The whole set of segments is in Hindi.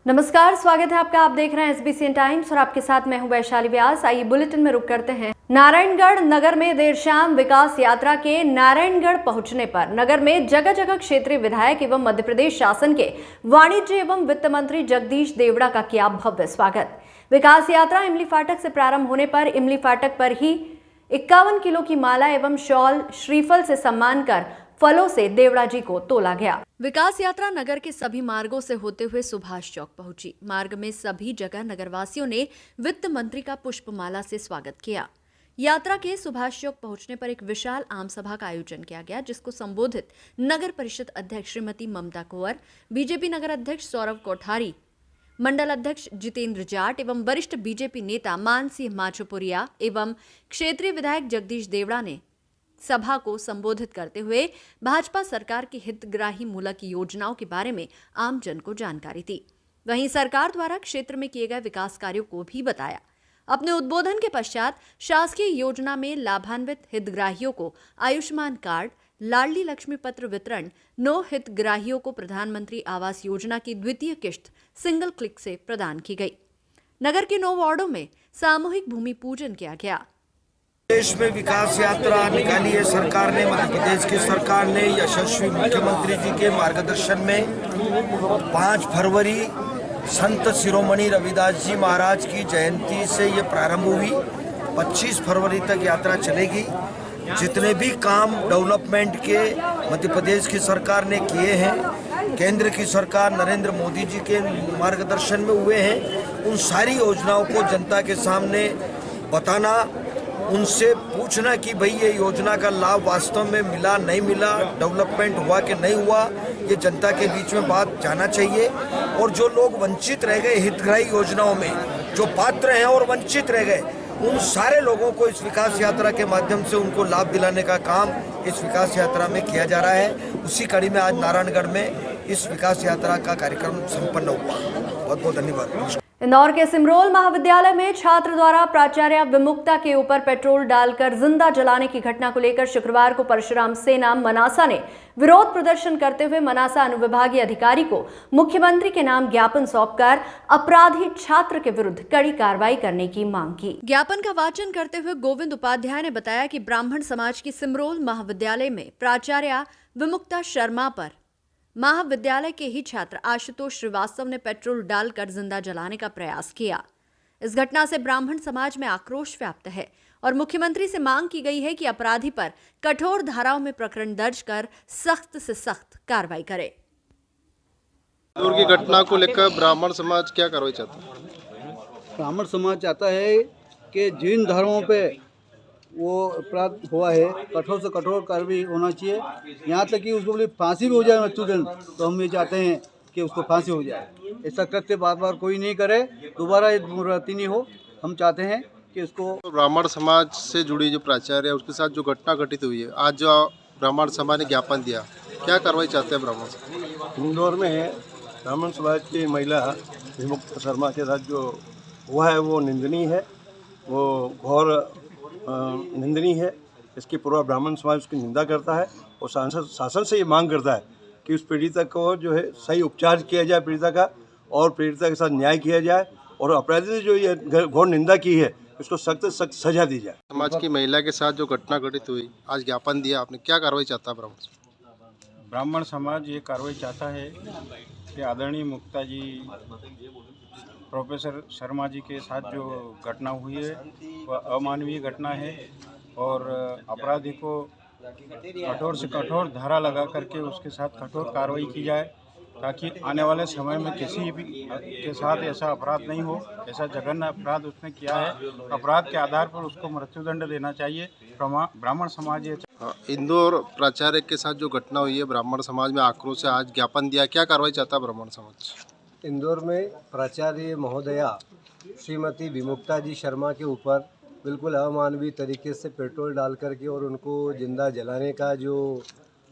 नमस्कार, स्वागत है आपका। आप देख रहे हैं एसबीसी टाइम्स और आपके साथ मैं हूं वैशाली व्यास। आइए बुलेटिन में रुक करते हैं। नारायणगढ़ नगर में देर शाम विकास यात्रा के नारायणगढ़ पहुंचने पर नगर में जगह जगह क्षेत्रीय विधायक एवं मध्य प्रदेश शासन के वाणिज्य एवं वित्त मंत्री जगदीश देवड़ा का किया भव्य स्वागत। विकास यात्रा इमली फाटक से प्रारंभ होने पर इमली फाटक पर ही 51 किलो की माला एवं शॉल श्रीफल से सम्मान कर फलों से देवड़ा जी को तोला गया। विकास यात्रा नगर के सभी मार्गों से होते हुए सुभाष चौक पहुंची। मार्ग में सभी जगह नगरवासियों ने वित्त मंत्री का पुष्पमाला से स्वागत किया। यात्रा के सुभाष चौक पहुंचने पर एक विशाल आम सभा का आयोजन किया गया, जिसको संबोधित नगर परिषद अध्यक्ष श्रीमती ममता कुंवर, बीजेपी नगर अध्यक्ष सौरभ कोठारी, मंडल अध्यक्ष जितेंद्र जाट एवं वरिष्ठ बीजेपी नेता मानसिंह माछोपुरिया एवं क्षेत्रीय विधायक जगदीश देवड़ा ने सभा को संबोधित करते हुए भाजपा सरकार की हितग्राही मूलक योजनाओं के बारे में आम जन को जानकारी दी। वहीं सरकार द्वारा क्षेत्र में किए गए विकास कार्यों को भी बताया। अपने उद्बोधन के पश्चात शासकीय योजना में लाभान्वित हितग्राहियों को आयुष्मान कार्ड, लाडली लक्ष्मी पत्र वितरण, 9 हितग्राहियों को प्रधानमंत्री आवास योजना की द्वितीय किश्त सिंगल क्लिक से प्रदान की गई। नगर के 9 वार्डों में सामूहिक भूमि पूजन किया गया। देश में विकास यात्रा निकाली है सरकार ने, मध्य प्रदेश की सरकार ने यशस्वी मुख्यमंत्री जी के मार्गदर्शन में 5 फरवरी संत शिरोमणि रविदास जी महाराज की जयंती से ये प्रारंभ हुई। 25 फरवरी तक यात्रा चलेगी। जितने भी काम डेवलपमेंट के मध्य प्रदेश की सरकार ने किए हैं, केंद्र की सरकार नरेंद्र मोदी जी के मार्गदर्शन में हुए हैं, उन सारी योजनाओं को जनता के सामने बताना, उनसे पूछना कि भाई ये योजना का लाभ वास्तव में मिला नहीं मिला, डेवलपमेंट हुआ कि नहीं हुआ, ये जनता के बीच में बात जाना चाहिए। और जो लोग वंचित रह गए हितग्राही योजनाओं में, जो पात्र हैं और वंचित रह गए, उन सारे लोगों को इस विकास यात्रा के माध्यम से उनको लाभ दिलाने का काम इस विकास यात्रा में किया जा रहा है। उसी कड़ी में आज नारायणगढ़ में इस विकास यात्रा का कार्यक्रम संपन्न हुआ। बहुत बहुत धन्यवाद। इंदौर के सिमरोल महाविद्यालय में छात्र द्वारा प्राचार्य विमुक्ता के ऊपर पेट्रोल डालकर जिंदा जलाने की घटना को लेकर शुक्रवार को परशुराम सेना मनासा ने विरोध प्रदर्शन करते हुए मनासा अनुविभागीय अधिकारी को मुख्यमंत्री के नाम ज्ञापन सौंपकर अपराधी छात्र के विरुद्ध कड़ी कार्रवाई करने की मांग की। ज्ञापन का वाचन करते हुए गोविंद उपाध्याय ने बताया कि ब्राह्मण समाज की सिमरोल महाविद्यालय में प्राचार्य विमुक्ता शर्मा पर महाविद्यालय के ही छात्र आशुतोष श्रीवास्तव ने पेट्रोल डालकर जिंदा जलाने का प्रयास किया। इस घटना से ब्राह्मण समाज में आक्रोश व्याप्त है और मुख्यमंत्री से मांग की गई है कि अपराधी पर कठोर धाराओं में प्रकरण दर्ज कर सख्त से सख्त कार्रवाई करे। इंदौर की घटना को लेकर ब्राह्मण समाज क्या कार्रवाई चाहता है? ब्राह्मण समाज चाहता है कि जिन धर्मों पे वो अपराध हुआ है, कठोर से कठोर कार्रवाई होना चाहिए। यहाँ तक कि उसको बोले फांसी भी हो जाए मृत्युदंड, तो हम ये चाहते हैं कि उसको फांसी हो जाए। ऐसा कृत्य बार बार कोई नहीं करे, दोबारा ये पुनरावृत्ति नहीं हो। हम चाहते हैं कि उसको ब्राह्मण समाज से जुड़ी जो प्राचार्य है उसके साथ जो घटना घटित हुई है, आज जो ब्राह्मण समाज ने ज्ञापन दिया, क्या कार्रवाई चाहते हैं ब्राह्मण समाज? इंदौर में ब्राह्मण समाज की महिला विमुक्ता शर्मा के साथ जो हुआ है वो निंदनीय है, वो घोर निंदनीय है। इसकी पूरा ब्राह्मण समाज उसकी निंदा करता है और शासन से ये मांग करता है कि उस पीड़िता को जो है सही उपचार किया जाए पीड़िता का, और पीड़िता के साथ न्याय किया जाए, और अपराधी ने जो ये घोर निंदा की है उसको सख्त सख्त सजा दी जाए। समाज की महिला के साथ जो घटना घटित हुई, आज ज्ञापन दिया आपने, क्या कार्रवाई चाहता है ब्राह्मण समाज? ये कार्रवाई चाहता है कि आदरणीय मुक्ता जी, प्रोफेसर शर्मा जी के साथ जो घटना हुई है वह अमानवीय घटना है और अपराधी को कठोर से कठोर धारा लगा करके उसके साथ कठोर कार्रवाई की जाए, ताकि आने वाले समय में किसी भी के साथ ऐसा अपराध नहीं हो। ऐसा जघन्य अपराध उसने किया है, अपराध के आधार पर उसको मृत्युदंड देना चाहिए। ब्राह्मण समाज ये इंदौर प्राचार्य के साथ जो घटना हुई है, ब्राह्मण समाज में आक्रोश है, आज ज्ञापन दिया, क्या कार्रवाई चाहता है ब्राह्मण समाज? इंदौर में प्राचार्य महोदया श्रीमती विमुक्ता जी शर्मा के ऊपर बिल्कुल अमानवीय तरीके से पेट्रोल डाल करके और उनको जिंदा जलाने का जो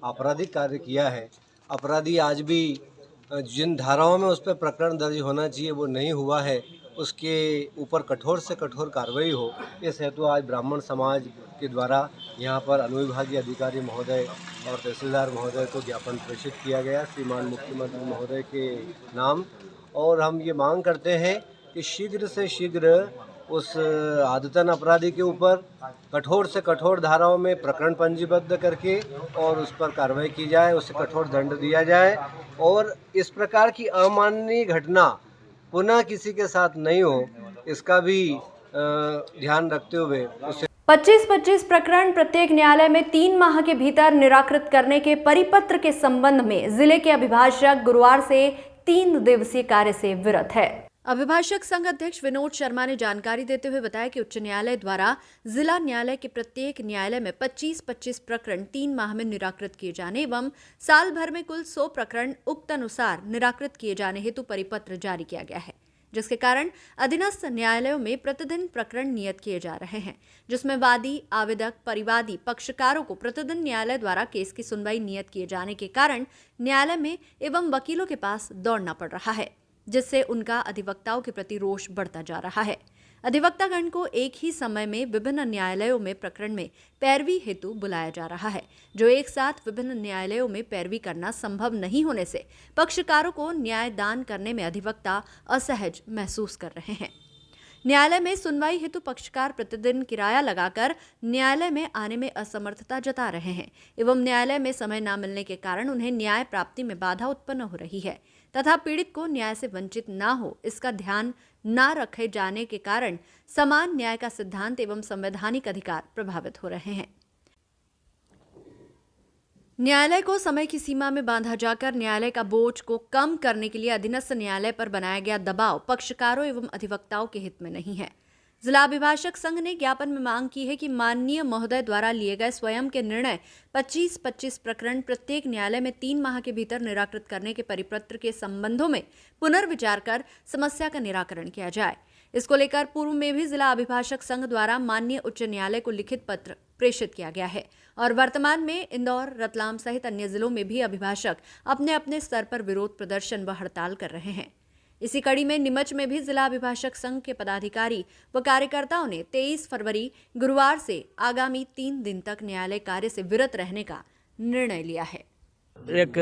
आपराधिक कार्य किया है, अपराधी आज भी जिन धाराओं में उस पर प्रकरण दर्ज होना चाहिए वो नहीं हुआ है, उसके ऊपर कठोर से कठोर कार्रवाई हो। इस हेतु आज ब्राह्मण समाज के द्वारा यहाँ पर अनुविभागीय अधिकारी महोदय और तहसीलदार महोदय को ज्ञापन प्रेषित किया गया श्रीमान मुख्यमंत्री महोदय के नाम, और हम ये मांग करते हैं कि शीघ्र से शीघ्र उस आदतन अपराधी के ऊपर कठोर से कठोर धाराओं में प्रकरण पंजीबद्ध करके और उस पर कार्रवाई की जाए, उसे कठोर दंड दिया जाए और इस प्रकार की अमानवीय घटना पुनः किसी के साथ नहीं हो, इसका भी ध्यान रखते हुए उसे 25-25 प्रकरण प्रत्येक न्यायालय में 3 माह के भीतर निराकृत करने के परिपत्र के संबंध में जिले के अभिभाषक गुरुवार से 3 दिवसीय कार्य से विरत है। अभिभाषक संघ अध्यक्ष विनोद शर्मा ने जानकारी देते हुए बताया कि उच्च न्यायालय द्वारा जिला न्यायालय के प्रत्येक न्यायालय में 25-25 प्रकरण 3 माह में निराकृत किए जाने एवं साल भर में कुल 100 प्रकरण उक्त अनुसार निराकृत किए जाने हेतु परिपत्र जारी किया गया है, जिसके कारण अधीनस्थ न्यायालयों में प्रतिदिन प्रकरण नियत किए जा रहे हैं, जिसमें वादी, आवेदक, परिवादी, पक्षकारों को प्रतिदिन न्यायालय द्वारा केस की सुनवाई नियत किए जाने के कारण न्यायालय में एवं वकीलों के पास दौड़ना पड़ रहा है, जिससे उनका अधिवक्ताओं के प्रति रोष बढ़ता जा रहा है। अधिवक्तागण को एक ही समय में विभिन्न न्यायालयों में प्रकरण में पैरवी हेतु बुलाया जा रहा है, जो एक साथ विभिन्न न्यायालयों में पैरवी करना संभव नहीं होने से पक्षकारों को न्याय दान करने में अधिवक्ता असहज महसूस कर रहे हैं। न्यायालय में सुनवाई हेतु पक्षकार प्रतिदिन किराया लगाकर न्यायालय में आने में असमर्थता जता रहे हैं एवं न्यायालय में समय न मिलने के कारण उन्हें न्याय प्राप्ति में बाधा उत्पन्न हो रही है तथा पीड़ित को न्याय से वंचित न हो, इसका ध्यान न रखे जाने के कारण समान न्याय का सिद्धांत एवं संवैधानिक अधिकार प्रभावित हो रहे हैं। न्यायालय को समय की सीमा में बांधा जाकर न्यायालय का बोझ को कम करने के लिए अधीनस्थ न्यायालय पर बनाया गया दबाव पक्षकारों एवं अधिवक्ताओं के हित में नहीं है। जिला अभिभाषक संघ ने ज्ञापन में मांग की है कि माननीय महोदय द्वारा लिए गए स्वयं के निर्णय 25-25 प्रकरण प्रत्येक न्यायालय में 3 माह के भीतर निराकृत करने के परिपत्र के संबंधों में पुनर्विचार कर समस्या का निराकरण किया जाए। इसको लेकर पूर्व में भी जिला अभिभाषक संघ द्वारा माननीय उच्च न्यायालय को लिखित पत्र प्रेषित किया गया है और वर्तमान में इंदौर, रतलाम सहित अन्य जिलों में भी अभिभाषक अपने अपने स्तर पर विरोध प्रदर्शन व हड़ताल कर रहे हैं। इसी कड़ी में नीमच में भी जिला अभिभाषक संघ के पदाधिकारी व कार्यकर्ताओं ने 23 फरवरी गुरुवार से आगामी 3 दिन तक न्यायालय कार्य से विरत रहने का निर्णय लिया है। एक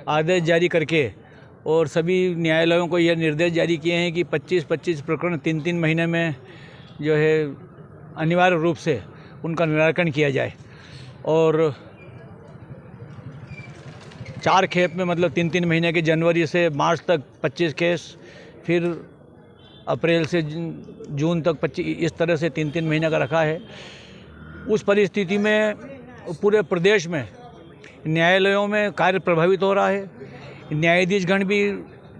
आदेश जारी करके और सभी न्यायालयों को यह निर्देश जारी किए हैं कि 25-25 प्रकरण 3-3 महीने में जो है अनिवार्य रूप से उनका निराकरण किया जाए और 4 खेप में मतलब 3-3 महीने के जनवरी से मार्च तक 25 केस, फिर अप्रैल से जून तक 25, इस तरह से 3-3 महीने का रखा है। उस परिस्थिति में पूरे प्रदेश में न्यायालयों में कार्य प्रभावित हो रहा है। न्यायाधीशगण भी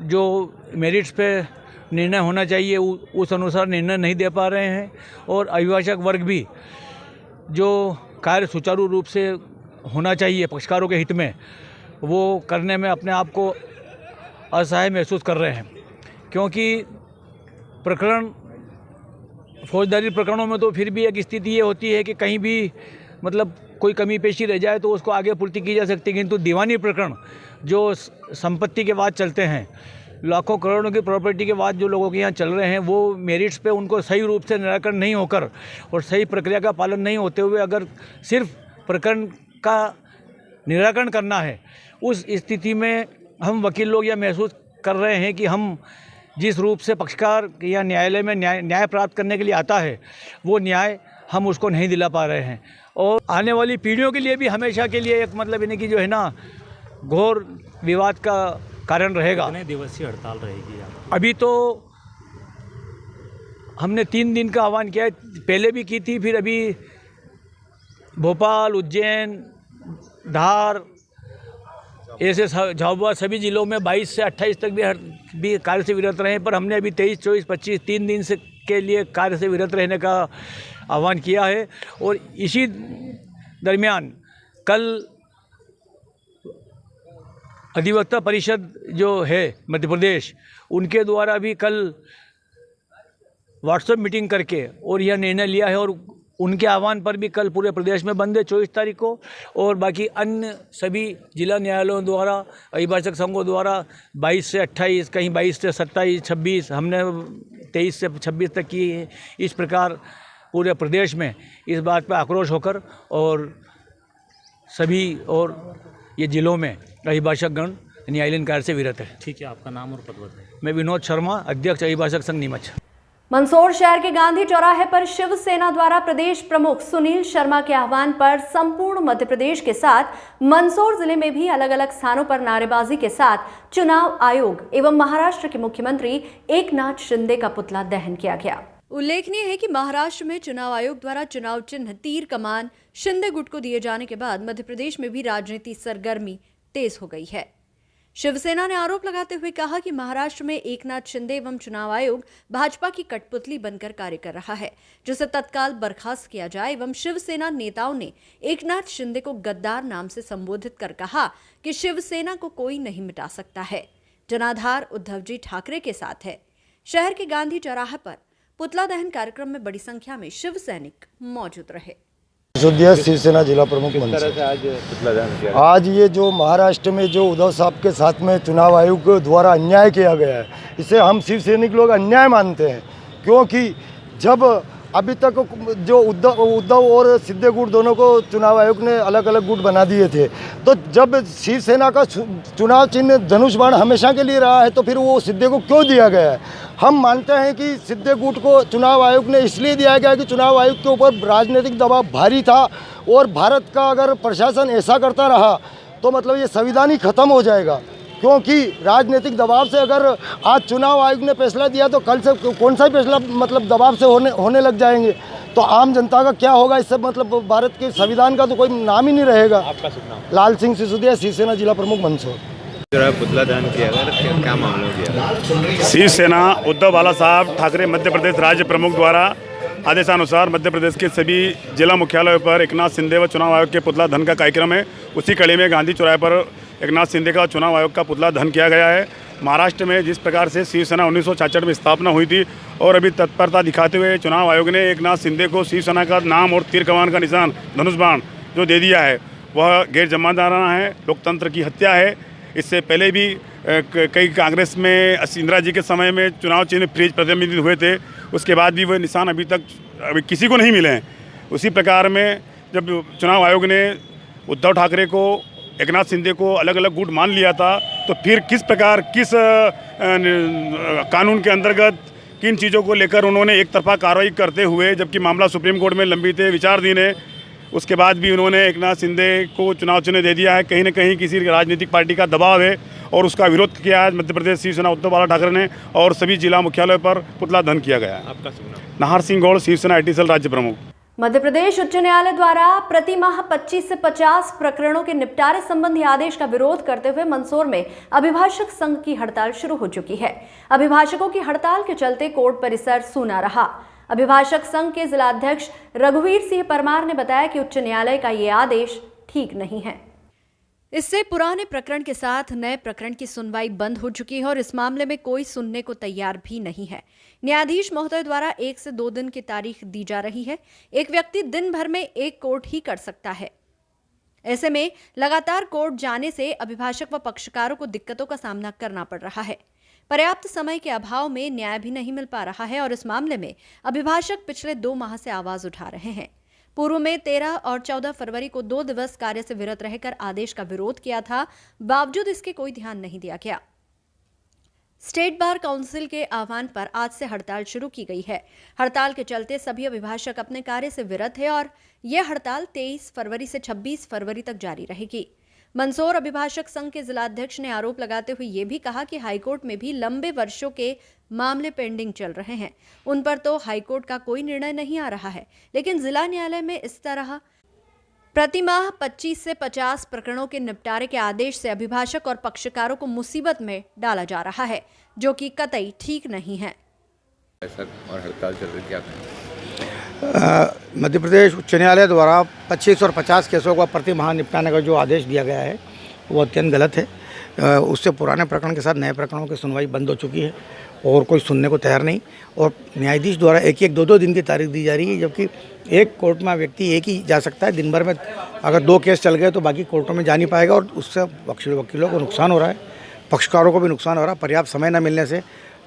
जो मेरिट्स पे निर्णय होना चाहिए उस अनुसार निर्णय नहीं दे पा रहे हैं और अभिभाषक वर्ग भी जो कार्य सुचारू रूप से होना चाहिए पक्षकारों के हित में, वो करने में अपने आप को असहाय महसूस कर रहे हैं, क्योंकि प्रकरण फौजदारी प्रकरणों में तो फिर भी एक स्थिति ये होती है कि कहीं भी मतलब कोई कमी पेशी रह जाए तो उसको आगे पूर्ति की जा सकती है, किंतु दीवानी प्रकरण जो संपत्ति के बाद चलते हैं, लाखों करोड़ों की प्रॉपर्टी के बाद जो लोगों के यहाँ चल रहे हैं, वो मेरिट्स पे उनको सही रूप से निराकरण नहीं होकर और सही प्रक्रिया का पालन नहीं होते हुए अगर सिर्फ प्रकरण का निराकरण करना है, उस स्थिति में हम वकील लोग यह महसूस कर रहे हैं कि हम जिस रूप से पक्षकार या न्यायालय में न्याय प्राप्त करने के लिए आता है वो न्याय हम उसको नहीं दिला पा रहे हैं और आने वाली पीढ़ियों के लिए भी हमेशा के लिए एक मतलब इन्हें की जो है ना घोर विवाद का कारण रहेगा। कितने दिवसीय हड़ताल रहेगी? अभी तो हमने 3 दिन का आह्वान किया है, पहले भी की थी, फिर अभी भोपाल, उज्जैन, धार, ऐसे झाबुआ सभी जिलों में 22 से 28 तक भी कार्य से विरत रहे, पर हमने अभी 23, 24, 25 3 दिन से के लिए कार्य से विरत रहने का आह्वान किया है। और इसी दरमियान कल अधिवक्ता परिषद जो है मध्य प्रदेश, उनके द्वारा भी कल व्हाट्सएप मीटिंग करके और यह निर्णय लिया है और उनके आह्वान पर भी कल पूरे प्रदेश में बंद है 24 तारीख को, और बाकी अन्य सभी जिला न्यायालयों द्वारा अभिभाषक संघों द्वारा 22 से 28, कहीं 22 से 27, 26, हमने 23 से 26 तक की है। इस प्रकार पूरे प्रदेश में इस बात पर आक्रोश होकर और सभी और ये जिलों में अभिभाषकगण न्यायालयीन कार्य से विरत है। ठीक है, आपका नाम और पद बताइए। मैं विनोद शर्मा, अध्यक्ष अभिभाषक संघ नीमच। मंदसौर शहर के गांधी चौराहे पर शिवसेना द्वारा प्रदेश प्रमुख सुनील शर्मा के आह्वान पर संपूर्ण मध्य प्रदेश के साथ मंदसौर जिले में भी अलग अलग स्थानों पर नारेबाजी के साथ चुनाव आयोग एवं महाराष्ट्र के मुख्यमंत्री एकनाथ शिंदे का पुतला दहन किया गया। उल्लेखनीय है कि महाराष्ट्र में चुनाव आयोग द्वारा चुनाव चिन्ह तीर कमान शिंदे गुट को दिए जाने के बाद मध्य प्रदेश में भी राजनीति सरगर्मी तेज हो गई है। शिवसेना ने आरोप लगाते हुए कहा कि महाराष्ट्र में एकनाथ शिंदे एवं चुनाव आयोग भाजपा की कठपुतली बनकर कार्य कर रहा है, जिसे तत्काल बर्खास्त किया जाए। एवं शिवसेना नेताओं ने एकनाथ शिंदे को गद्दार नाम से संबोधित कर कहा कि शिवसेना को कोई नहीं मिटा सकता है। जनाधार उद्धव जी ठाकरे के साथ है। शहर के गांधी चौराहे पर पुतला दहन कार्यक्रम में बड़ी संख्या में शिव सैनिक मौजूद रहे। शिवसेना जिला प्रमुख आज ये जो महाराष्ट्र में जो उद्धव साहब के साथ में चुनाव आयोग द्वारा अन्याय किया गया है, इसे हम शिव सैनिक लोग अन्याय मानते हैं। क्योंकि जब अभी तक जो उद्धव और सिद्धे गुट दोनों को चुनाव आयोग ने अलग अलग गुट बना दिए थे, तो जब शिवसेना का चुनाव चिन्ह धनुष बाण हमेशा के लिए रहा है, तो फिर वो सिद्धे को क्यों दिया गया है? हम मानते हैं कि सिद्धे गुट को चुनाव आयोग ने इसलिए दिया गया कि चुनाव आयोग के ऊपर राजनीतिक दबाव भारी था, और भारत का अगर प्रशासन ऐसा करता रहा तो मतलब ये संविधान ही खत्म हो जाएगा। क्योंकि राजनीतिक दबाव से अगर आज चुनाव आयोग ने फैसला दिया तो कल से कौन सा फैसला मतलब दबाव से होने लग जाएंगे, तो आम जनता का क्या होगा? इससे मतलब भारत के संविधान का तो कोई नाम ही नहीं रहेगा। आपका शुभ नाम? लाल सिंह सिसोदिया, शिवसेना जिला प्रमुख मंदसौर। पुतला दहन किया गया, क्या मामला किया? शिवसेना उद्धव बाला साहब ठाकरे मध्य प्रदेश राज्य प्रमुख द्वारा आदेशानुसार मध्य प्रदेश के सभी जिला मुख्यालयों पर एकनाथ शिंदे व चुनाव आयोग के पुतला दहन का कार्यक्रम है। उसी कड़ी में गांधी चौराहे पर एकनाथ शिंदे का चुनाव आयोग का पुतला दहन किया गया है। महाराष्ट्र में जिस प्रकार से शिवसेना 1966 में स्थापना हुई थी और अभी तत्परता दिखाते हुए चुनाव आयोग ने एकनाथ शिंदे को शिवसेना का नाम और तीर कमान का निशान धनुष बाण जो दे दिया है, वह गैर जिम्मेदाराना है, लोकतंत्र की हत्या है। इससे पहले भी कई कांग्रेस में इंदिरा जी के समय में चुनाव चिन्ह फ्रीज प्रतिनिधित्व हुए थे, उसके बाद भी वह निशान अभी किसी को नहीं मिले हैं। उसी प्रकार में जब चुनाव आयोग ने उद्धव ठाकरे को, एकनाथ शिंदे को अलग अलग गुट मान लिया था, तो फिर किस प्रकार किस कानून के अंतर्गत किन चीज़ों को लेकर उन्होंने एक तरफा कार्रवाई करते हुए, जबकि मामला सुप्रीम कोर्ट में लंबित है, विचाराधीन है, उसके बाद भी उन्होंने एकनाथ शिंदे को चुनाव चिन्ह दे दिया है। कहीं न कहीं किसी राजनीतिक पार्टी का दबाव है और उसका विरोध किया है मध्य प्रदेश शिवसेना उद्धव बाला ठाकरे ने, और सभी जिला मुख्यालयों पर पुतला दहन किया गया है। आपका शुभ नाम? नाहर सिंह गौड़, शिवसेना IT सेल राज्य प्रमुख। मध्य प्रदेश उच्च न्यायालय द्वारा प्रति माह 25 से 50 प्रकरणों के निपटारे संबंधी आदेश का विरोध करते हुए मंदसौर में अभिभाषक संघ की हड़ताल शुरू हो चुकी है। अभिभाषकों की हड़ताल के चलते कोर्ट परिसर सूना रहा। अभिभाषक संघ के जिलाध्यक्ष रघुवीर सिंह परमार ने बताया कि उच्च न्यायालय का ये आदेश ठीक नहीं है। इससे पुराने प्रकरण के साथ नए प्रकरण की सुनवाई बंद हो चुकी है और इस मामले में कोई सुनने को तैयार भी नहीं है। न्यायाधीश महोदय द्वारा 1 से 2 दिन की तारीख दी जा रही है। एक व्यक्ति दिन भर में एक कोर्ट ही कर सकता है। ऐसे में लगातार कोर्ट जाने से अभिभाषक व पक्षकारों को दिक्कतों का सामना करना पड़ रहा है। पर्याप्त समय के अभाव में न्याय भी नहीं मिल पा रहा है और इस मामले में अभिभाषक पिछले 2 माह से आवाज उठा रहे हैं। पूर्व में 13 और 14 फरवरी को 2 दिवस कार्य से विरत रहकर आदेश का विरोध किया था, बावजूद इसके कोई ध्यान नहीं दिया गया। स्टेट बार काउंसिल के आह्वान पर आज से हड़ताल शुरू की गई है। हड़ताल के चलते सभी अभिभाषक अपने कार्य से विरत है और यह हड़ताल 23 फरवरी से 26 फरवरी तक जारी रहेगी। मंदसौर अभिभाषक संघ के जिलाध्यक्ष ने आरोप लगाते हुए यह भी कहा कि हाईकोर्ट में भी लंबे वर्षों के मामले पेंडिंग चल रहे हैं, उन पर तो हाईकोर्ट का कोई निर्णय नहीं आ रहा है, लेकिन जिला न्यायालय में इस तरह प्रति माह 25 से 50 प्रकरणों के निपटारे के आदेश से अभिभाषक और पक्षकारों को मुसीबत में डाला जा रहा है, जो कि कतई ठीक नहीं है। और हड़ताल चल रही, क्या कहें? मध्य प्रदेश उच्च न्यायालय द्वारा 25 और 50 केसों का प्रति माह निपटाने का जो आदेश दिया गया है वो अत्यंत गलत है। उससे पुराने प्रकरण के साथ नए प्रकरणों की सुनवाई बंद हो चुकी है और कोई सुनने को तैयार नहीं, और न्यायाधीश द्वारा 1-1, 2-2 दिन की तारीख दी जा रही है, जबकि एक कोर्ट में व्यक्ति एक ही जा सकता है। दिन भर में अगर 2 केस चल गए तो बाकी कोर्टों में जा नहीं पाएगा और उससे वकीलों को नुकसान हो रहा है, पक्षकारों को भी नुकसान हो रहा है। पर्याप्त समय न मिलने से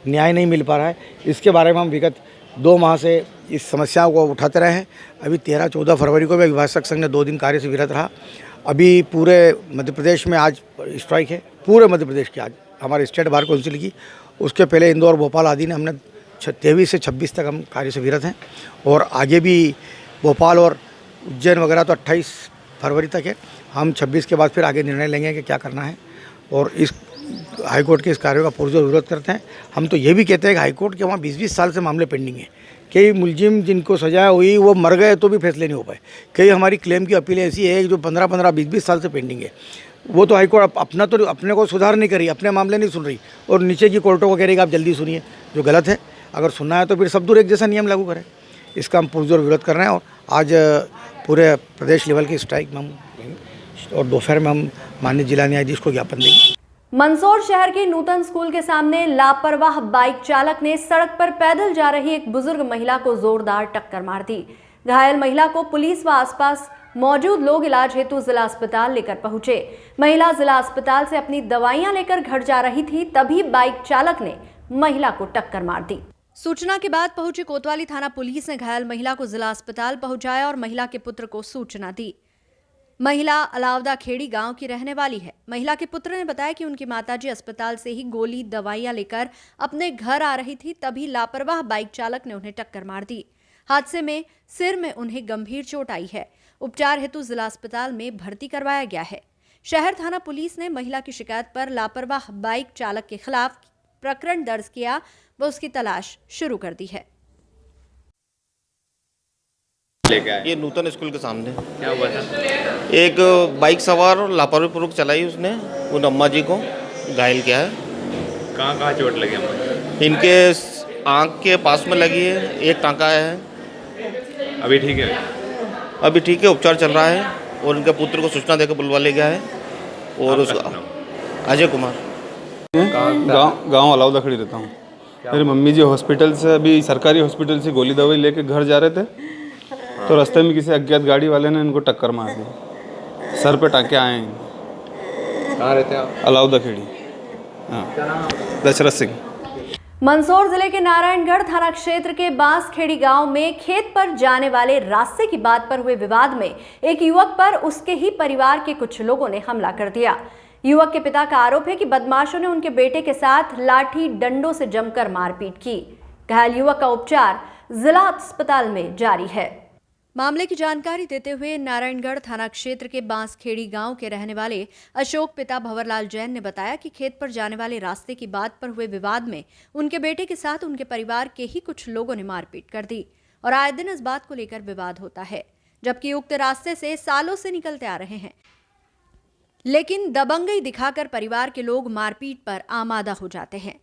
न्याय नहीं मिल पा रहा है। इसके बारे में हम विगत 2 माह से इस समस्याओं को उठाते रहे हैं। अभी 13-14 फरवरी को भी अभिभाषक संघ ने 2 दिन कार्य से विरत रहा अभी पूरे मध्य प्रदेश में आज स्ट्राइक है, पूरे मध्य प्रदेश की आज हमारे स्टेट बार काउंसिल की। उसके पहले इंदौर, भोपाल आदि ने हमने 23 से 26 तक हम कार्य से विरत हैं और आगे भी भोपाल और उज्जैन वगैरह तो 28 फरवरी तक है। हम 26 के बाद फिर आगे निर्णय लेंगे कि क्या करना है और इस हाईकोर्ट के इस कार्य का पुरजोर विरोध करते हैं। हम तो ये भी कहते हैं कि हाईकोर्ट के वहाँ 20-20 साल से मामले पेंडिंग है। कई मुलजिम जिनको सजा हुई वो मर गए तो भी फैसले नहीं हो पाए। कई हमारी क्लेम की अपीलें ऐसी है जो 15-15, 20-20 साल से पेंडिंग है। वो तो हाईकोर्ट अपना तो अपने को सुधार नहीं करी, अपने मामले नहीं सुन रही और नीचे की कोर्टों को कह रही कि आप जल्दी सुनिए, जो गलत है। अगर सुनना है तो फिर सब दूर एक जैसा नियम लागू करें। इसका हम पुरजोर विरोध कर रहे हैं और आज पूरे प्रदेश लेवल की स्ट्राइक में हम और दोपहर में हम माननीय जिला न्यायाधीश को ज्ञापन देंगे। मंदसौर शहर के नूतन स्कूल के सामने लापरवाह बाइक चालक ने सड़क पर पैदल जा रही एक बुजुर्ग महिला को जोरदार टक्कर मार दी। घायल महिला को पुलिस व आसपास मौजूद लोग इलाज हेतु जिला अस्पताल लेकर पहुंचे। महिला जिला अस्पताल से अपनी दवाइयां लेकर घर जा रही थी, तभी बाइक चालक ने महिला को टक्कर मार दी। सूचना के बाद पहुंची कोतवाली थाना पुलिस ने घायल महिला को जिला अस्पताल पहुंचाया और महिला के पुत्र को सूचना दी। महिला अलावदा खेड़ी गांव की रहने वाली है। महिला के पुत्र ने बताया कि उनकी माताजी अस्पताल से ही गोली दवाइयां लेकर अपने घर आ रही थी, तभी लापरवाह बाइक चालक ने उन्हें टक्कर मार दी। हादसे में सिर में उन्हें गंभीर चोट आई है। उपचार हेतु जिला अस्पताल में भर्ती करवाया गया है। शहर थाना पुलिस ने महिला की शिकायत पर लापरवाह बाइक चालक के खिलाफ प्रकरण दर्ज किया व उसकी तलाश शुरू कर दी है। ये नूतन स्कूल के सामने क्या हुआ था? एक बाइक सवार लापरवाही पूर्वक चलाई उसने, उन अम्मा जी को घायल किया है। कहाँ चोट लगी अम्मा? इनके आंख के पास में लगी है, एक टांका है। अभी ठीक है? अभी ठीक है, उपचार चल रहा है और उनके पुत्र को सूचना देकर बुलवा ले गया है। और उसका अजय कुमार, गांव अलाउदा खड़ी रहता हूँ। मेरी मम्मी जी हॉस्पिटल से, अभी सरकारी हॉस्पिटल से गोली दवाई लेके घर जा रहे थे तो रास्ते में किसी अज्ञात गाड़ी वाले ने इनको टक्कर मार दी। सर पे टाँके आए हैं। कहाँ रहते हैं आप? अलाउदा खेड़ी। हाँ, दशरथ सिंह। मंदसौर जिले के नारायणगढ़ थाना क्षेत्र के बांसखेड़ी गांव में खेत पर जाने वाले रास्ते की बात पर हुए विवाद में एक युवक पर उसके ही परिवार के कुछ लोगों ने हमला कर दिया। युवक के पिता का आरोप है कि बदमाशों ने उनके बेटे के साथ लाठी डंडों से जमकर मारपीट की। घायल युवक का उपचार जिला अस्पताल में जारी है। मामले की जानकारी देते हुए नारायणगढ़ थाना क्षेत्र के बांसखेड़ी गांव के रहने वाले अशोक पिता भंवरलाल जैन ने बताया कि खेत पर जाने वाले रास्ते की बात पर हुए विवाद में उनके बेटे के साथ उनके परिवार के ही कुछ लोगों ने मारपीट कर दी और आए दिन इस बात को लेकर विवाद होता है, जबकि उक्त रास्ते से सालों से निकलते आ रहे हैं, लेकिन दबंगई दिखाकर परिवार के लोग मारपीट पर आमादा हो जाते हैं।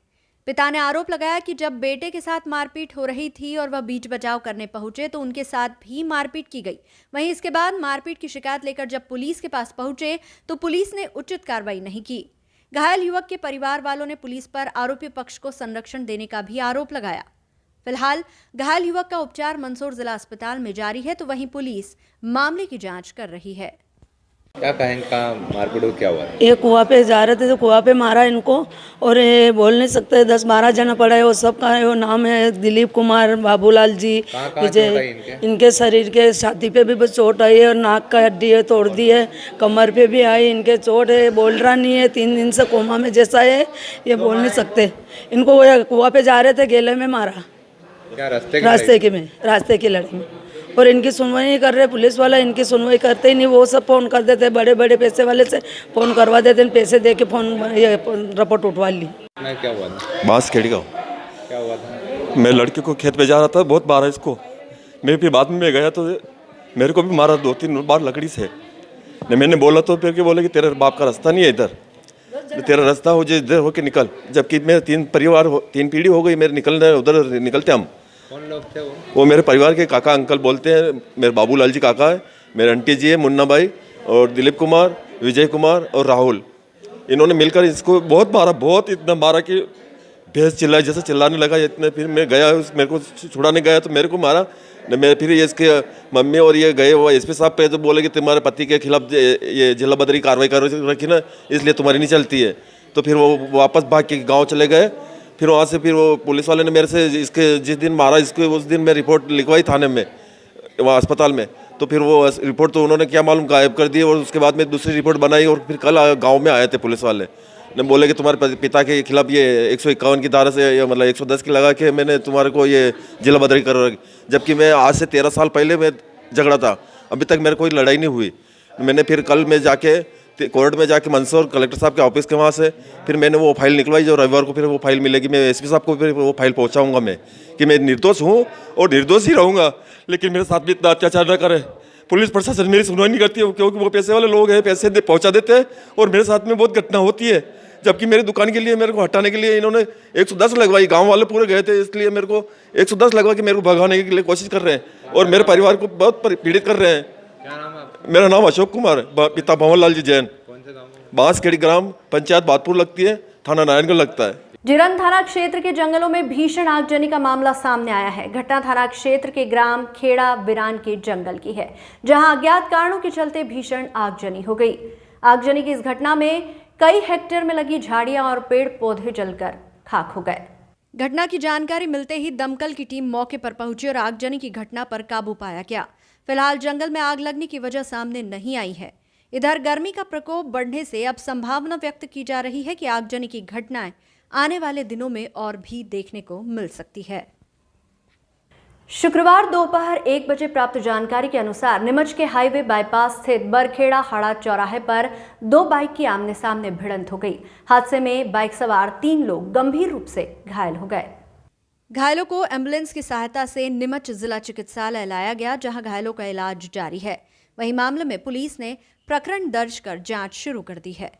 पिता ने आरोप लगाया कि जब बेटे के साथ मारपीट हो रही थी और वह बीच बचाव करने पहुंचे तो उनके साथ भी मारपीट की गई। वहीं इसके बाद मारपीट की शिकायत लेकर जब पुलिस के पास पहुंचे तो पुलिस ने उचित कार्रवाई नहीं की। घायल युवक के परिवार वालों ने पुलिस पर आरोपी पक्ष को संरक्षण देने का भी आरोप लगाया। फिलहाल घायल युवक का उपचार मंदसौर जिला अस्पताल में जारी है, तो वहीं पुलिस मामले की जाँच कर रही है। क्या कहें, कहाँ मारपीट क्या हुआ? ये कुआं पे जा रहे थे तो कुआं पे मारा इनको और ये बोल नहीं सकते, 10-12 जना पड़ा है। वो सब का वो नाम है दिलीप कुमार, बाबूलाल जी। इनके शरीर के छाती पे भी बस चोट आई है और नाक का हड्डी है तोड़ दी है, कमर पे भी आई इनके चोट है। बोल रहा नहीं है, 3 दिन से कोमा में जैसा है, ये बोल नहीं सकते। इनको कुआं पे जा रहे थे, गेले में मारा। क्या रास्ते की लड़ाई में। और इनकी सुनवाई नहीं कर रहे पुलिस वाला, इनकी सुनवाई करते ही नहीं। वो सब फ़ोन कर देते, बड़े बड़े पैसे वाले से फ़ोन करवा देते, पैसे दे के फ़ोन ये रिपोर्ट उठवा ली। क्या हुआ था? बांसखेड़ी का क्या हुआ था? मैं लड़के को खेत पे जा रहा था, बहुत मारा इसको। मैं फिर बाद में गया तो मेरे को भी मारा 2-3 बार लकड़ी से। मैंने बोला तो फिर बोले कि तेरे बाप का रास्ता नहीं है इधर, तेरा रास्ता हो जाए इधर होके निकल। जबकि मेरे 3 पीढ़ी हो गई मेरे निकलने, उधर निकलते हम। कौन लोग थे वो मेरे परिवार के काका अंकल बोलते हैं। मेरे बाबूलाल जी काका है, मेरे आंटी जी है मुन्ना भाई, और दिलीप कुमार, विजय कुमार और राहुल। इन्होंने मिलकर इसको बहुत मारा, बहुत इतना मारा कि भैंस चिल्लाई जैसे चिल्लाने लगा। इतने फिर मैं गया, मेरे को छुड़ाने गया तो मेरे को मारा। मैं फिर ये इसके मम्मी और ये गए वो एसपी साहब पे, तो बोले कि तुम्हारे पति के खिलाफ ये जिला बदरी कार्रवाई कर रखी ना, इसलिए तुम्हारी नहीं चलती है। तो फिर वो वापस भाग के गाँव चले गए। फिर वहाँ से फिर वो पुलिस वाले ने मेरे से इसके जिस दिन मारा इसको, उस दिन मैं रिपोर्ट लिखवाई थाने में, वहाँ अस्पताल में। तो तो फिर वो रिपोर्ट तो उन्होंने क्या मालूम गायब कर दी और उसके बाद में दूसरी रिपोर्ट बनाई और फिर कल गांव में आए थे पुलिस वाले ने बोले कि तुम्हारे पिता के खिलाफ ये 151 की धारा से मतलब 110 की लगा के मैंने तुम्हारे को ये जिला बदली कर रखी, जबकि मैं आज से 13 साल पहले मैं झगड़ा था, अभी तक मेरे कोई लड़ाई नहीं हुई। मैंने फिर कल मैं जाके कोर्ट में जाके मंदसौर कलेक्टर साहब के ऑफिस के वहाँ से फिर मैंने वो फाइल निकलवाई, जो रविवार को फिर वो फाइल मिलेगी। मैं एसपी साहब को फिर वो फाइल पहुँचाऊँगा मैं कि मैं निर्दोष हूँ और निर्दोष ही रहूँगा, लेकिन मेरे साथ भी इतना अत्याचार न करे। पुलिस प्रशासन मेरी सुनवाई नहीं करती है क्योंकि वो पैसे वाले लोग हैं, पैसे पहुँचा देते हैं और मेरे साथ में बहुत घटना होती है। जबकि मेरी दुकान के लिए मेरे को हटाने के लिए इन्होंने 110 लगवाई, गांव वाले पूरे गए थे, इसलिए मेरे को 110 लगवा के मेरे को भगाने के लिए कोशिश कर रहे हैं और मेरे परिवार को बहुत पीड़ित कर रहे हैं। क्या नाम है आपका? मेरा नाम अशोक कुमार, पिता भंवर लाल जी जैन। कौन से गाँव में? बांसखेड़ी ग्राम पंचायत बादपुर लगती है, थाना नारायणगढ़ लगता है। जिरन थाना क्षेत्र के जंगलों में भीषण आगजनी का मामला सामने आया है। घटना थाना क्षेत्र के ग्राम खेड़ा बिरान के जंगल की है, जहां अज्ञात कारणों के चलते भीषण आगजनी हो गई। आगजनी की इस घटना में कई हेक्टेयर में लगी झाड़ियां और पेड़ पौधे जलकर खाक हो गए। घटना की जानकारी मिलते ही दमकल की टीम मौके पर पहुंची और आगजनी की घटना पर काबू पाया गया। फिलहाल जंगल में आग लगने की वजह सामने नहीं आई है। इधर गर्मी का प्रकोप बढ़ने से अब संभावना व्यक्त की जा रही है कि आगजनी की घटनाएं आने वाले दिनों में और भी देखने को मिल सकती है। शुक्रवार दोपहर 1 बजे प्राप्त जानकारी के अनुसार नीमच के हाईवे बाईपास स्थित बरखेड़ा हाड़ा चौराहे पर 2 बाइक की आमने सामने भिड़ंत हो गई। हादसे में बाइक सवार 3 लोग गंभीर रूप से घायल हो गए। घायलों को एम्बुलेंस की सहायता से नीमच जिला चिकित्सालय लाया गया, जहां घायलों का इलाज जारी है। वहीं मामले में पुलिस ने प्रकरण दर्ज कर जांच शुरू कर दी है।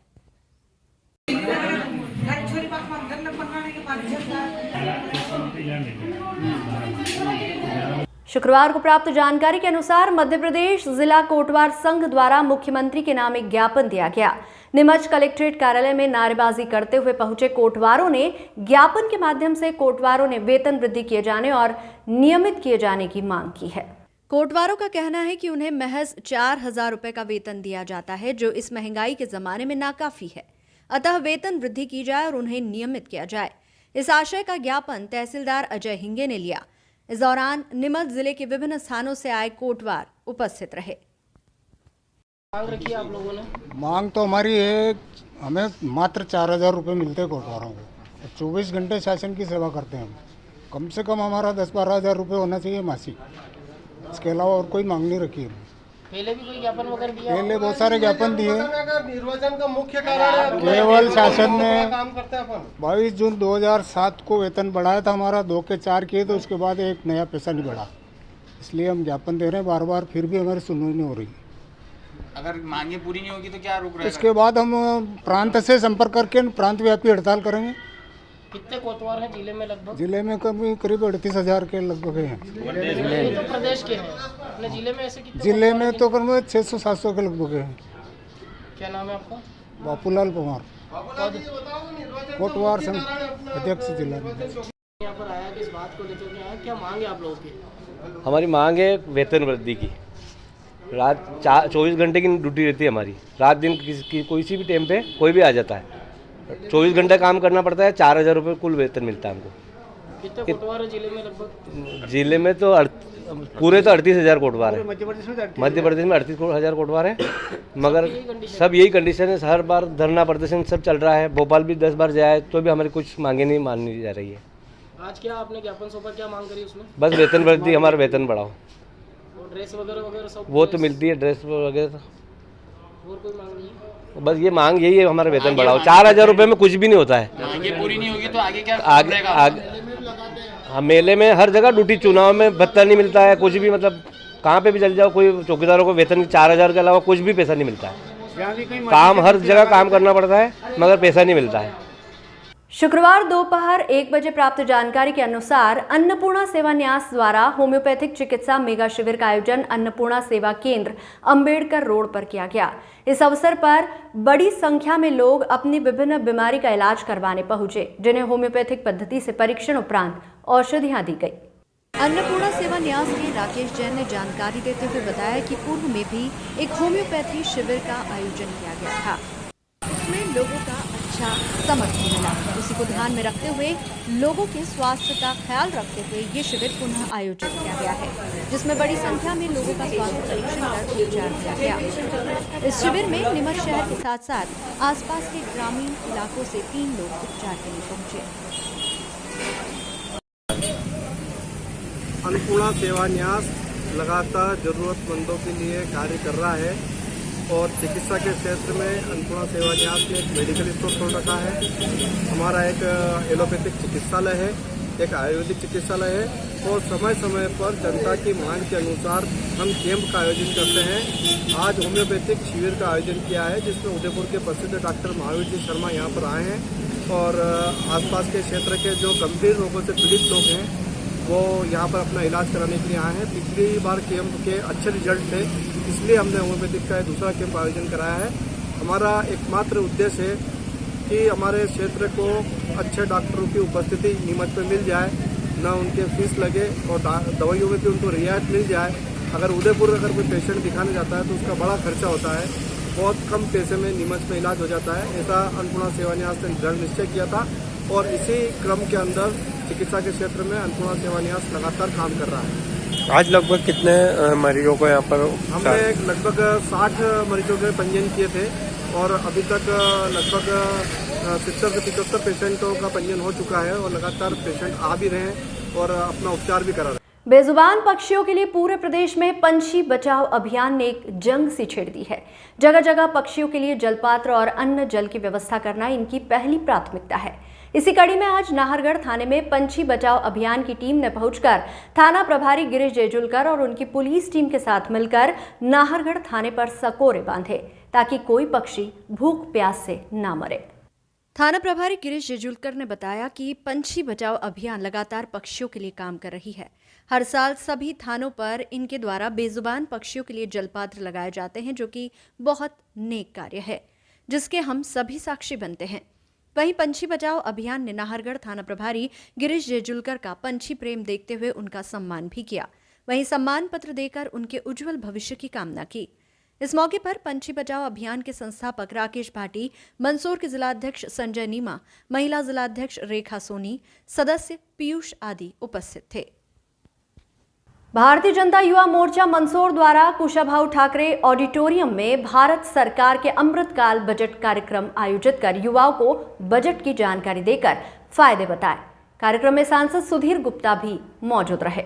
शुक्रवार को प्राप्त जानकारी के अनुसार मध्य प्रदेश जिला कोटवार संघ द्वारा मुख्यमंत्री के नाम एक ज्ञापन दिया गया। नीमच कलेक्ट्रेट कार्यालय में नारेबाजी करते हुए पहुंचे कोटवारों ने ज्ञापन के माध्यम से कोटवारों ने वेतन वृद्धि किए जाने और नियमित किए जाने की मांग की है। कोटवारों का कहना है कि उन्हें महज 4,000 रुपए का वेतन दिया जाता है, जो इस महंगाई के जमाने में नाकाफी है। अतः वेतन वृद्धि की जाए और उन्हें नियमित किया जाए। इस आशय का ज्ञापन तहसीलदार अजय हिंगे ने लिया। इस दौरान नीमच जिले के विभिन्न स्थानों से आए कोटवार उपस्थित रहे। मांग रखी आप लोगों ने? मांग तो हमारी है, हमें मात्र 4,000 रुपये मिलते हैं कोटवारों को। 24 घंटे शासन की सेवा करते हैं हम। कम से कम हमारा 10-12 हज़ार रुपये होना चाहिए मासिक। इसके अलावा और कोई मांग नहीं रखी है। पहले भी कोई ज्ञापन वगैरह दिया? पहले बहुत सारे ज्ञापन दिए। निर्वाचन का मुख्य कारण केवल शासन ने 22 जून 2007 को वेतन बढ़ाया था हमारा, 2 के 4 किए, तो उसके बाद एक नया पैसा नहीं बढ़ा। इसलिए हम ज्ञापन दे रहे हैं बार बार, फिर भी हमारी सुनवाई नहीं हो रही। अगर मांगे पूरी नहीं होगी तो क्या रुक रहा है? इसके बाद हम प्रांत से संपर्क करके प्रांत व्यापी हड़ताल करेंगे। कितने कोटवार हैं जिले में लगभग? जिले में करीब 38,000 के लगभग हैं। तो प्रदेश के हैं, अपने जिले में ऐसे कितने? जिले में तो करीब 600-700 के लगभग हैं। क्या नाम है आपका? बापूलाल कुमार, कोटवार संघ अध्यक्ष जिला। यहाँ पर आया, किस बात को लेकर के आया, क्या मांग है आप लोगों की? हमारी मांग है वेतन वृद्धि की। रात 24 घंटे की ड्यूटी रहती है हमारी, रात दिन कोई सी भी टाइम पे कोई भी आ जाता है। 24 घंटे काम करना पड़ता है। 4,000 रुपये कुल वेतन मिलता है हमको। कितने कोटवार है जिले में लगभग? जिले में तो पूरे तो 38,000 कोटवार है। मध्य प्रदेश में 38,000 कोटवार है, मगर सब यही कंडीशन है। हर बार धरना प्रदर्शन सब चल रहा है। भोपाल भी 10 बार जाए तो भी हमारी कुछ मांगे नहीं मानी जा रही है। आज क्या आपने ज्ञापन सौंपा, क्या मांग करी उसमें? बस वेतन वृद्धि, हमारा वेतन बढ़ाओ। ड्रेस वगैरह सब वो तो मिलती है, ड्रेस वगैरह। और कोई मांग नहीं है? बस ये मांग यही है, हमारा वेतन बढ़ाओ। 4,000 रुपये में कुछ भी नहीं होता है। मांगे पूरी नहीं होगी तो आगे क्या? हाँ, मेले में हर जगह ड्यूटी, चुनाव में भत्ता नहीं मिलता है, कुछ भी, मतलब कहाँ पे भी चल जाओ, कोई चौकीदारों को वेतन 4,000 के अलावा कुछ भी पैसा नहीं मिलता है। काम हर जगह काम करना पड़ता है, मगर पैसा नहीं मिलता है। शुक्रवार दोपहर 1 बजे प्राप्त जानकारी के अनुसार अन्नपूर्णा सेवा न्यास द्वारा होम्योपैथिक चिकित्सा मेगा शिविर का आयोजन अन्नपूर्णा सेवा केंद्र अंबेडकर रोड पर किया गया। इस अवसर पर बड़ी संख्या में लोग अपनी विभिन्न बीमारी का इलाज करवाने पहुंचे, जिन्हें होम्योपैथिक पद्धति से परीक्षण उपरांत औषधियां दी गई। अन्नपूर्णा सेवा न्यास के राकेश जैन ने जानकारी देते हुए बताया कि पूर्व में भी एक होम्योपैथी शिविर का आयोजन किया गया था। इसमें लोगों का अच्छा समर्थन मिला। उसी को ध्यान में रखते हुए लोगों के स्वास्थ्य का ख्याल रखते हुए ये शिविर पुनः आयोजित किया गया है, जिसमें बड़ी संख्या में लोगों का स्वास्थ्य परीक्षण कर उपचार किया गया। इस शिविर में नीमच शहर के साथ साथ आसपास के ग्रामीण इलाकों से 3 लोग उपचार के लिए पहुंचे। अन्नपूर्णा सेवा न्यास लगातार ज़रूरतमंदों के लिए कार्य कर रहा है और चिकित्सा के क्षेत्र में अन्नपूर्णा सेवा न्यास ने एक मेडिकल स्टोर खोल रखा है। हमारा एक एलोपैथिक चिकित्सालय है, एक आयुर्वेदिक चिकित्सालय है और समय समय पर जनता की मांग के अनुसार हम कैंप का आयोजन करते हैं। आज होम्योपैथिक शिविर का आयोजन किया है, जिसमें उदयपुर के प्रसिद्ध डॉक्टर महावीर जी शर्मा यहाँ पर आए हैं और आसपास के क्षेत्र के जो गंभीर रोगों से पीड़ित लोग हैं वो यहाँ पर अपना इलाज कराने के लिए आए हैं। पिछली बार कैंप के अच्छे रिजल्ट थे, इसलिए हमने होम्योपैथिक का दूसरा कैंप आयोजन कराया है। हमारा एकमात्र उद्देश्य है कि हमारे क्षेत्र को अच्छे डॉक्टरों की उपस्थिति नीमच पे मिल जाए, न उनके फीस लगे और दवाइयों में भी उनको रियायत मिल जाए। अगर उदयपुर कोई पेशेंट दिखाने जाता है तो उसका बड़ा खर्चा होता है, बहुत कम पैसे में नीमच में इलाज हो जाता है। ऐसा अन्नपूर्णा सेवा न्यास ने दृढ़ निश्चय किया था और इसी क्रम के अंदर चिकित्सा के क्षेत्र में अन्नपूर्णा सेवा न्यास लगातार काम कर रहा है। आज लगभग कितने मरीजों को यहाँ पर हमने लगभग 60 मरीजों के पंजीयन किए थे और अभी तक लगभग 70 से 75 पेशेंटों का पंजीयन हो चुका है और लगातार पेशेंट आ भी रहे हैं और अपना उपचार भी करा रहे हैं। बेजुबान पक्षियों के लिए पूरे प्रदेश में पंछी बचाओ अभियान ने एक जंग सी छेड़ दी है। जगह जगह पक्षियों के लिए जलपात्र और अन्न जल की व्यवस्था करना इनकी पहली प्राथमिकता है। इसी कड़ी में आज नाहरगढ़ थाने में पंछी बचाओ अभियान की टीम ने पहुंचकर थाना प्रभारी गिरीश जेजुलकर और उनकी पुलिस टीम के साथ मिलकर नाहरगढ़ थाने पर सकोरे बांधे ताकि कोई पक्षी भूख प्यास से ना मरे। थाना प्रभारी गिरीश जेजुलकर ने बताया कि पंछी बचाओ अभियान लगातार पक्षियों के लिए काम कर रही है। हर साल सभी थानों पर इनके द्वारा बेजुबान पक्षियों के लिए जलपात्र लगाए जाते हैं, जो कि बहुत नेक कार्य है, जिसके हम सभी साक्षी बनते हैं। वहीं पंछी बचाओ अभियान ने नाहरगढ़ थाना प्रभारी गिरीश जेजुलकर का पंछी प्रेम देखते हुए उनका सम्मान भी किया। वहीं सम्मान पत्र देकर उनके उज्जवल भविष्य की कामना की। इस मौके पर पंछी बचाओ अभियान के संस्थापक राकेश भाटी, मंदसौर के जिलाध्यक्ष संजय नीमा, महिला जिलाध्यक्ष रेखा सोनी, सदस्य पीयूष आदि उपस्थित थे। भारतीय जनता युवा मोर्चा मंदसौर द्वारा कुशाभाऊ ठाकरे ऑडिटोरियम में भारत सरकार के अमृतकाल बजट कार्यक्रम आयोजित कर युवाओं को बजट की जानकारी देकर फायदे बताए। कार्यक्रम में सांसद सुधीर गुप्ता भी मौजूद रहे।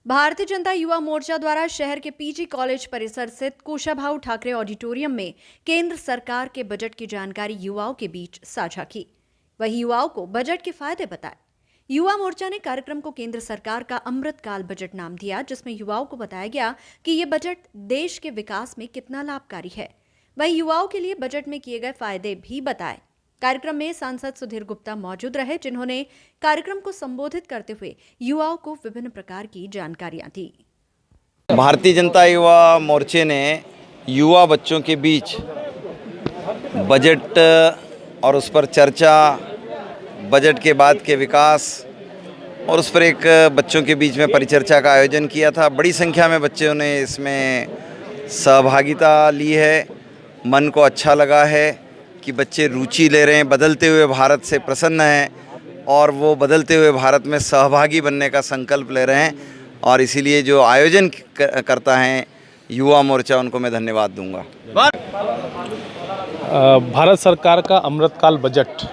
भारतीय जनता युवा मोर्चा द्वारा शहर के पीजी कॉलेज परिसर स्थित कुशाभाऊ ठाकरे ऑडिटोरियम में केंद्र सरकार के बजट की जानकारी युवाओं के बीच साझा की। वहीं युवाओं को बजट के फायदे बताए। युवा मोर्चा ने कार्यक्रम को केंद्र सरकार का अमृतकाल बजट नाम दिया, जिसमें युवाओं को बताया गया कि ये बजट देश के विकास में कितना लाभकारी है। वहीं युवाओं के लिए बजट में किए गए फायदे भी बताए। कार्यक्रम में सांसद सुधीर गुप्ता मौजूद रहे, जिन्होंने कार्यक्रम को संबोधित करते हुए युवाओं को विभिन्न प्रकार की जानकारियां दी। भारतीय जनता युवा मोर्चे ने युवा बच्चों के बीच बजट और उस पर चर्चा, बजट के बाद के विकास और उस पर एक बच्चों के बीच में परिचर्चा का आयोजन किया था। बड़ी संख्या में बच्चों ने इसमें सहभागिता ली है। मन को अच्छा लगा है कि बच्चे रुचि ले रहे हैं, बदलते हुए भारत से प्रसन्न हैं और वो बदलते हुए भारत में सहभागी बनने का संकल्प ले रहे हैं और इसीलिए जो आयोजन करता है युवा मोर्चा, उनको मैं धन्यवाद दूंगा। भारत सरकार का अमृतकाल बजट,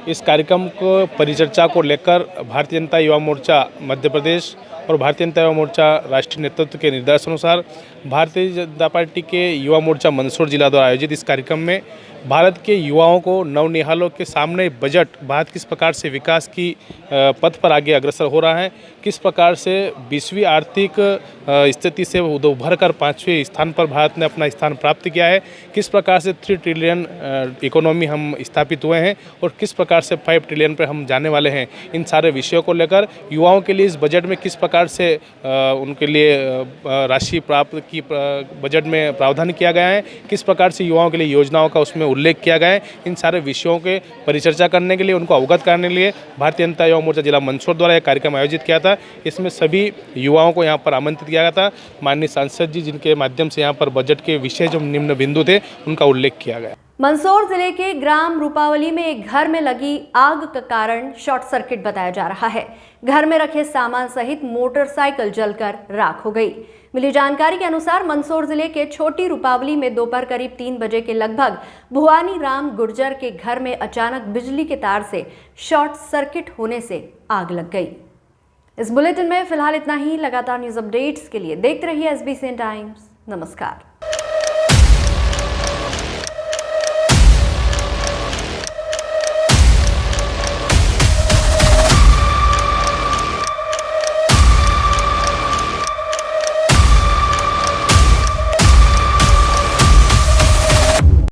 इस कार्यक्रम को परिचर्चा को लेकर भारतीय जनता युवा मोर्चा मध्य प्रदेश और भारतीय जनता युवा मोर्चा राष्ट्रीय नेतृत्व के निर्देशानुसार भारतीय जनता पार्टी के युवा मोर्चा मंदसौर जिला द्वारा आयोजित इस कार्यक्रम में भारत के युवाओं को नवनिहालों के सामने बजट भारत किस प्रकार से विकास की पथ पर आगे अग्रसर हो रहा है, किस प्रकार से 20वीं आर्थिक स्थिति से उभर कर 5वें स्थान पर भारत ने अपना स्थान प्राप्त किया है, किस प्रकार से 3 ट्रिलियन इकोनॉमी हम स्थापित हुए हैं और किस प्रकार से 5 ट्रिलियन पर हम जाने वाले हैं। इन सारे विषयों को लेकर युवाओं के लिए इस बजट में किस प्रकार से उनके लिए राशि प्राप्त की बजट में प्रावधान किया गया है, किस प्रकार से युवाओं के लिए योजनाओं का उसमें उल्लेख किया गया है, इन सारे विषयों के परिचर्चा करने के लिए, उनको अवगत करने के लिए भारतीय जनता युवा मोर्चा जिला मंदसौर द्वारा एक कार्यक्रम आयोजित किया था। इसमें सभी युवाओं को यहाँ पर आमंत्रित किया गया था। माननीय सांसद जी, जिनके माध्यम से यहाँ पर बजट के विषय जो निम्न बिंदु थे, उनका उल्लेख किया गया। मंदसौर जिले के ग्राम रूपावली में एक घर में लगी आग का कारण शॉर्ट सर्किट बताया जा रहा है। घर में रखे सामान सहित मोटरसाइकिल जलकर राख हो गई। मिली जानकारी के अनुसार मंदसौर जिले के छोटी रूपावली में दोपहर करीब 3 बजे के लगभग भुवानी राम गुर्जर के घर में अचानक बिजली के तार से शॉर्ट सर्किट होने से आग लग गई। इस बुलेटिन में फिलहाल इतना ही। लगातार न्यूज अपडेट्स के लिए देखते रहिए SBCN टाइम्स। नमस्कार।